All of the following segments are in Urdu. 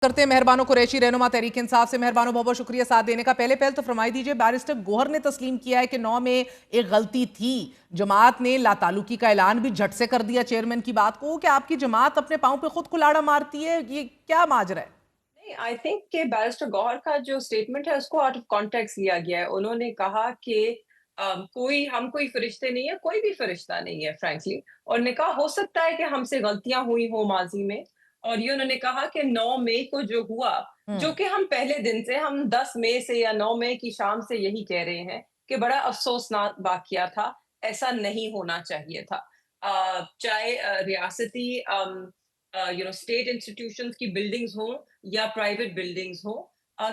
کرتے ہیں مہربانو قریشی رہنما تحریک انصاف سے۔ مہربانو بہت بہت شکریہ ساتھ دینے کا۔ پہلے تو فرمائی دیجئے، بیرسٹر گوہر نے تسلیم کیا ہے کہ 9 میں ایک غلطی تھی، جماعت نے لا تعلقی کا اعلان بھی جھٹ سے کر دیا چیئرمین کی بات کو، کہ آپ کی جماعت اپنے پاؤں پہ خود کلاڑا مارتی ہے، یہ کیا ماجرا ہے؟ آئی تھنک کہ بیرسٹر گوہر کا جو اسٹیٹمنٹ ہے اس کو آؤٹ آف کانٹیکس لیا گیا ہے۔ انہوں نے کہا کہ کوئی فرشتے نہیں ہے، کوئی بھی فرشتہ نہیں ہے فرینکلی، اور نے کہا ہو سکتا ہے کہ ہم سے غلطیاں ہوئی ہوں ماضی میں، اور یہ انہوں نے کہا کہ 9 مئی کو جو ہوا، جو کہ ہم پہلے دن سے، ہم 10 مئی سے یا 9 مئی کی شام سے یہی کہہ رہے ہیں کہ بڑا افسوسناک واقعہ تھا، ایسا نہیں ہونا چاہیے تھا۔ چاہے ریاستی اسٹیٹ انسٹیٹیوشنز کی بلڈنگز ہوں یا پرائیویٹ بلڈنگز ہوں،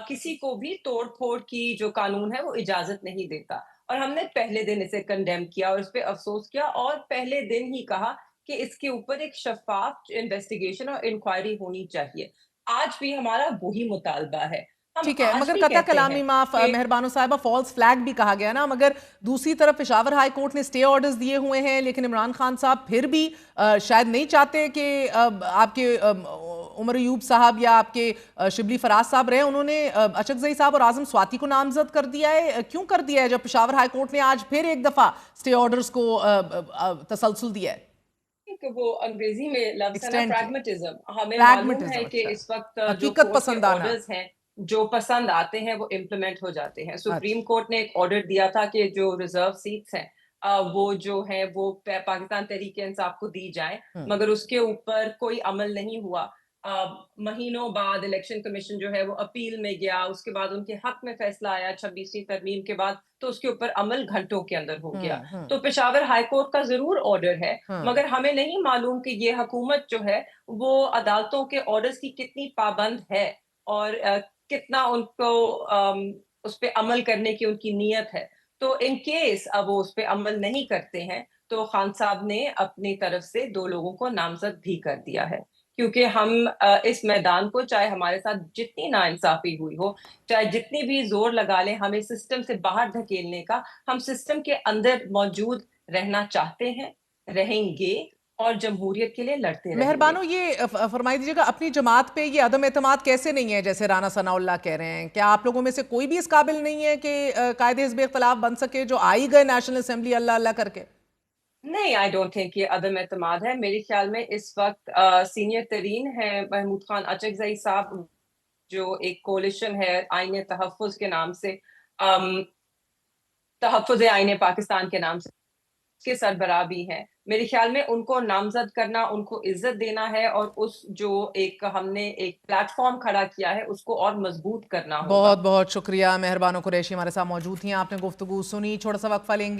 کسی کو بھی توڑ پھوڑ کی جو قانون ہے وہ اجازت نہیں دیتا، اور ہم نے پہلے دن اسے کنڈیم کیا اور اس پہ افسوس کیا، اور پہلے دن ہی کہا کہ اس کے اوپر ایک شفاف انویسٹیگیشن اور انکوائری ہونی چاہیے۔ آج بھی ہمارا وہی مطالبہ ہے، ہم ٹھیک ہے، آج مگر بھی قطع کہتے ہیں کلامی معاف کہ مہربانو صاحبہ، فالس فلیگ بھی کہا گیا نا، مگر دوسری طرف پشاور ہائی کورٹ نے سٹے آرڈرز دیے ہوئے ہیں، لیکن عمران خان صاحب پھر بھی شاید نہیں چاہتے کہ آپ کے عمر ایوب صاحب یا آپ کے شبلی فراز صاحب رہے، انہوں نے اشرف زئی صاحب اور اعظم سواتی کو نامزد کر دیا ہے۔ کیوں کر دیا ہے جب پشاور ہائی کورٹ نے آج پھر ایک دفعہ سٹے آرڈرز کو تسلسل دیا ہے؟ کہ وہ انگریزی میں لفظ ہے نا، ایکسٹینڈ کیا، پریگمیٹزم۔ ہمیں معلوم ہے پریگمیٹزم، کہ اچھا، اس وقت جو حقیقت کورٹ کے پسندانہ، آرڈرز ہیں، جو پسند آتے ہیں وہ امپلیمنٹ ہو جاتے ہیں۔ سپریم اچھا، کورٹ نے ایک آرڈر دیا تھا کہ جو ریزرو سیٹس ہیں وہ جو ہیں وہ پاکستان تحریک انصاف کو دی جائیں، مگر اس کے اوپر کوئی عمل نہیں ہوا۔ مہینوں بعد الیکشن کمیشن جو ہے وہ اپیل میں گیا، اس کے بعد ان کے حق میں فیصلہ آیا 26ویں ترمیم کے بعد، تو اس کے اوپر عمل گھنٹوں کے اندر ہو گیا۔ تو پشاور ہائی کورٹ کا ضرور آرڈر ہے، مگر ہمیں نہیں معلوم کہ یہ حکومت جو ہے وہ عدالتوں کے آرڈرز کی کتنی پابند ہے، اور کتنا ان کو اس پہ عمل کرنے کی ان کی نیت ہے۔ تو ان کیس اب وہ اس پہ عمل نہیں کرتے ہیں تو خان صاحب نے اپنی طرف سے 2 لوگوں کو نامزد بھی کر دیا ہے، کیونکہ ہم اس میدان کو، چاہے ہمارے ساتھ جتنی ناانصافی ہوئی ہو، چاہے جتنی بھی زور لگا لیں ہمیں سسٹم سے باہر دھکیلنے کا، ہم سسٹم کے اندر موجود رہنا چاہتے ہیں، رہیں گے، اور جمہوریت کے لیے لڑتے رہیں گے۔ مہربانو یہ فرمائی دیجیے گا، اپنی جماعت پہ یہ عدم اعتماد کیسے نہیں ہے جیسے رانا ثناء اللہ کہہ رہے ہیں؟ کیا آپ لوگوں میں سے کوئی بھی اس قابل نہیں ہے کہ قائد حزب اختلاف بن سکے جو آئی گئے نیشنل اسمبلی اللہ اللہ کر کے؟ نہیں، آئی ڈونٹ تھنک یہ عدم اعتماد ہے۔ میرے خیال میں اس وقت سینئر ترین ہے محمود خان اچکزئی صاحب، جو ایک کولیشن ہے آئین تحفظ کے نام سے، تحفظ آئین پاکستان کے نام سے، اس کے سربراہ بھی ہیں۔ میرے خیال میں ان کو نامزد کرنا، ان کو عزت دینا ہے، اور اس جو ہم نے ایک پلیٹ فارم کھڑا کیا ہے اس کو اور مضبوط کرنا ہوگا۔ بہت بہت شکریہ مہربانو قریشی، ہمارے ساتھ موجود تھیں، آپ نے گفتگو سنی، چھوڑا سا وقفہ لیں گے۔